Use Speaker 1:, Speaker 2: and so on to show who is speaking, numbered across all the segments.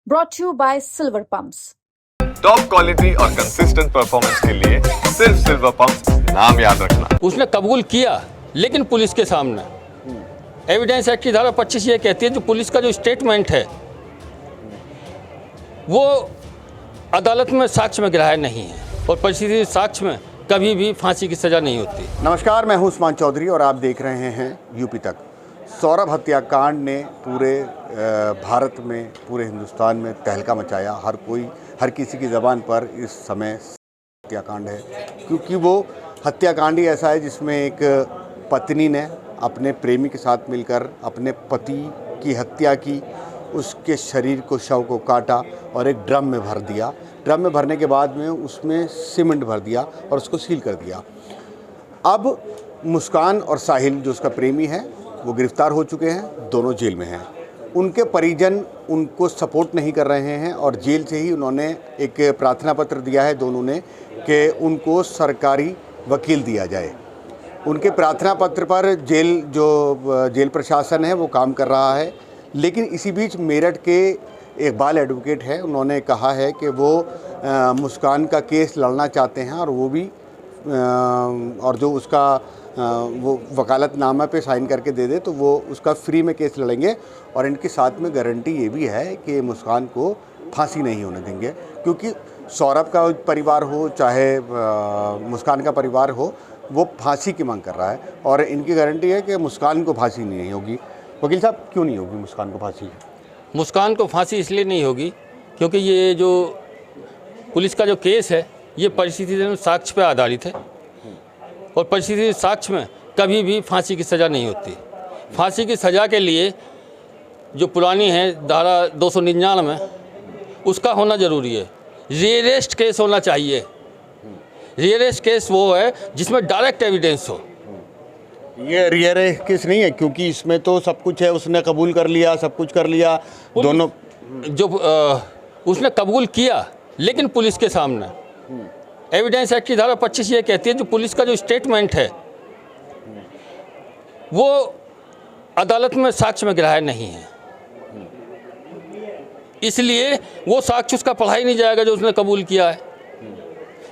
Speaker 1: brought to you by Silver Pumps.
Speaker 2: Top quality और consistent performance के लिए सिर्फ सिल्वर पंप्स नाम याद रखना।
Speaker 3: उसने कबूल किया, लेकिन पुलिस के सामने। एविडेंस एक्ट की धारा 25 ये कहती है जो पुलिस का जो स्टेटमेंट है वो अदालत में साक्ष्य में ग्राह्य नहीं है और परिस्थिति साक्ष्य में कभी भी फांसी की सज़ा नहीं होती।
Speaker 4: नमस्कार, मैं हूं उस्मान चौधरी और आप देख रहे हैं यूपी तक। सौरभ हत्याकांड ने पूरे भारत में, पूरे हिंदुस्तान में तहलका मचाया। हर किसी की ज़बान पर इस समय हत्याकांड है, क्योंकि वो हत्याकांड ही ऐसा है जिसमें एक पत्नी ने अपने प्रेमी के साथ मिलकर अपने पति की हत्या की, उसके शरीर को, शव को काटा और एक ड्रम में भर दिया। ड्रम में भरने के बाद में उसमें सीमेंट भर दिया और उसको सील कर दिया। अब मुस्कान और साहिल जो उसका प्रेमी है वो गिरफ्तार हो चुके हैं, दोनों जेल में हैं। उनके परिजन उनको सपोर्ट नहीं कर रहे हैं और जेल से ही उन्होंने एक प्रार्थना पत्र दिया है दोनों ने कि उनको सरकारी वकील दिया जाए। उनके प्रार्थना पत्र पर जेल प्रशासन है वो काम कर रहा है, लेकिन इसी बीच मेरठ के इकबाल एडवोकेट है, उन्होंने कहा है कि वो मुस्कान का केस लड़ना चाहते हैं और वो भी और जो उसका वो वकालतनामा पे साइन करके दे दे तो वो उसका फ्री में केस लड़ेंगे। और इनके साथ में गारंटी ये भी है कि मुस्कान को फांसी नहीं होने देंगे, क्योंकि सौरभ का परिवार हो चाहे मुस्कान का परिवार हो, वो फांसी की मांग कर रहा है और इनकी गारंटी है कि मुस्कान को फांसी नहीं होगी। वकील साहब, क्यों नहीं होगी मुस्कान को फांसी? मुस्कान
Speaker 3: को फांसी इसलिए नहीं होगी क्योंकि ये जो पुलिस का जो केस है ये परिस्थिति साक्ष्य पर आधारित है और परिस्थिति साक्ष्य में कभी भी फांसी की सज़ा नहीं होती। फांसी की सज़ा के लिए जो पुरानी है धारा 299 उसका होना ज़रूरी है। रियरेस्ट केस होना चाहिए। रियरेस्ट केस वो है जिसमें डायरेक्ट एविडेंस हो।
Speaker 4: ये रियरेस्ट केस नहीं है, क्योंकि इसमें तो सब कुछ है, उसने कबूल कर लिया, सब कुछ कर लिया दोनों।
Speaker 3: जो उसने कबूल किया, लेकिन पुलिस के सामने। एविडेंस एक्ट की धारा 25 ये कहती है जो पुलिस का जो स्टेटमेंट है वो अदालत में साक्ष्य में ग्राह्य नहीं है, इसलिए वो साक्ष्य उसका पढ़ा ही नहीं जाएगा जो उसने कबूल किया है।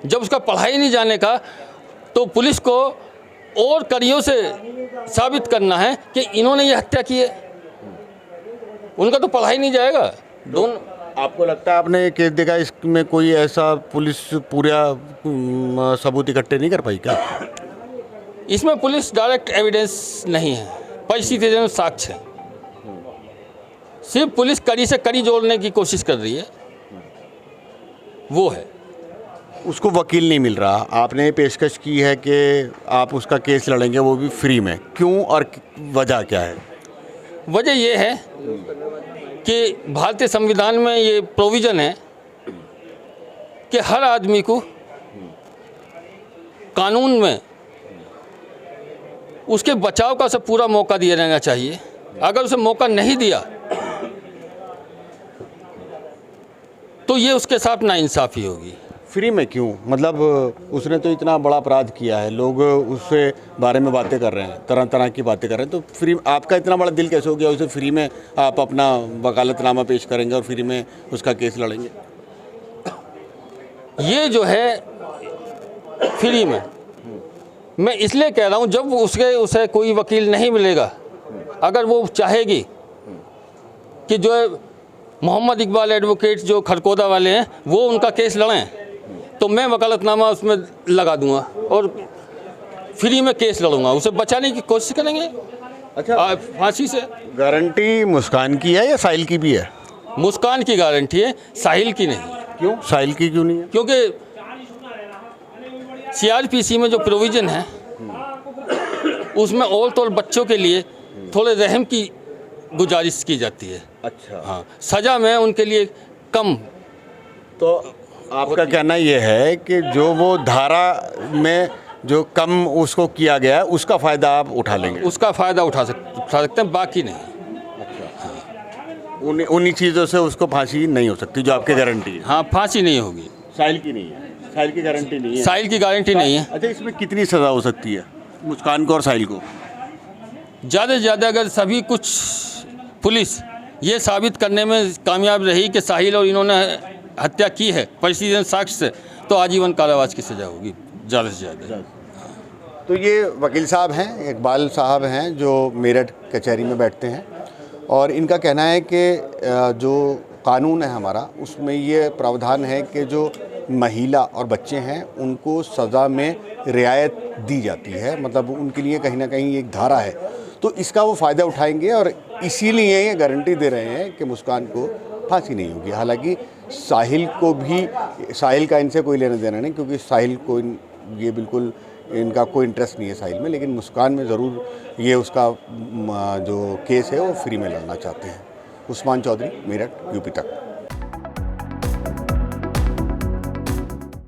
Speaker 3: जब उसका पढ़ा ही नहीं जाने का तो पुलिस को और कड़ियों से साबित करना है कि इन्होंने ये हत्या की है, उनका तो पढ़ा ही नहीं जाएगा। दोनों
Speaker 4: आपको लगता है आपने केस देखा, इसमें कोई ऐसा पुलिस पूरा सबूत इकट्ठे नहीं कर पाई क्या?
Speaker 3: इसमें पुलिस डायरेक्ट एविडेंस नहीं है, परिस्थिति साक्ष्य है। सिर्फ पुलिस कड़ी से कड़ी जोड़ने की कोशिश कर रही है, वो है।
Speaker 4: उसको वकील नहीं मिल रहा। आपने पेशकश की है कि आप उसका केस लड़ेंगे, वो भी फ्री में। क्यों और वजह क्या है?
Speaker 3: वजह ये है कि भारतीय संविधान में ये प्रोविज़न है कि हर आदमी को कानून में उसके बचाव का सब पूरा मौका दिया जाना चाहिए। अगर उसे मौका नहीं दिया तो ये उसके साथ नाइंसाफ़ी होगी।
Speaker 4: फ्री में क्यों? मतलब उसने तो इतना बड़ा अपराध किया है, लोग उससे बारे में बातें कर रहे हैं, तरह तरह की बातें कर रहे हैं, तो फ्री आपका इतना बड़ा दिल कैसे हो गया उसे फ्री में आप अपना वकालतनामा पेश करेंगे और फ्री में उसका केस लड़ेंगे?
Speaker 3: ये जो है फ्री में मैं इसलिए कह रहा हूँ, जब उसे कोई वकील नहीं मिलेगा, अगर वो चाहेगी कि जो है मोहम्मद इकबाल एडवोकेट जो खड़कोदा वाले हैं वो उनका केस लड़ें, तो मैं वकालतनामा उसमें लगा दूंगा और फ्री में केस लड़ूंगा, उसे बचाने की कोशिश करेंगे।
Speaker 4: अच्छा,
Speaker 3: फांसी से।
Speaker 4: गारंटी मुस्कान की है या साहिल की भी है?
Speaker 3: मुस्कान की गारंटी है, साहिल की नहीं।
Speaker 4: क्यों साहिल की क्यों नहीं है?
Speaker 3: क्योंकि CRPC में जो प्रोविज़न है उसमें औरत और बच्चों के लिए थोड़े रहम की गुजारिश की जाती है।
Speaker 4: अच्छा,
Speaker 3: हाँ, सज़ा में उनके लिए कम।
Speaker 4: तो आपका कहना यह है कि जो वो धारा में जो कम उसको किया गया है उसका फ़ायदा आप उठा लेंगे?
Speaker 3: उसका फ़ायदा उठा सकते हैं, बाकी नहीं।
Speaker 4: अच्छा, उन्हीं चीज़ों से उसको फांसी नहीं हो सकती जो आपकी गारंटी है?
Speaker 3: हाँ, फांसी नहीं होगी।
Speaker 4: साहिल की नहीं है? साहिल की गारंटी नहीं है?
Speaker 3: साहिल की गारंटी नहीं है।
Speaker 4: अच्छा, इसमें कितनी सज़ा हो सकती है मुस्कान को और साहिल को?
Speaker 3: ज़्यादा से ज़्यादा अगर सभी कुछ पुलिस ये साबित करने में कामयाब रही कि साहिल और इन्होंने हत्या की है परिस्थिति साक्ष्य से, तो आजीवन कारावास की सज़ा होगी ज़्यादा से ज़्यादा।
Speaker 4: तो ये वकील साहब हैं, इकबाल साहब हैं, जो मेरठ कचहरी में बैठते हैं, और इनका कहना है कि जो कानून है हमारा उसमें ये प्रावधान है कि जो महिला और बच्चे हैं उनको सज़ा में रियायत दी जाती है, मतलब उनके लिए कहीं ना कहीं एक धारा है, तो इसका वो फ़ायदा उठाएंगे और इसीलिए ये गारंटी दे रहे हैं कि मुस्कान को फांसी नहीं होगी। हालांकि साहिल का इनसे कोई लेना देना नहीं, क्योंकि साहिल को ये बिल्कुल इनका कोई इंटरेस्ट नहीं है साहिल में, लेकिन मुस्कान में ज़रूर ये उसका जो केस है वो फ्री में लड़ना चाहते हैं। उस्मान चौधरी, मेरठ, यूपी तक।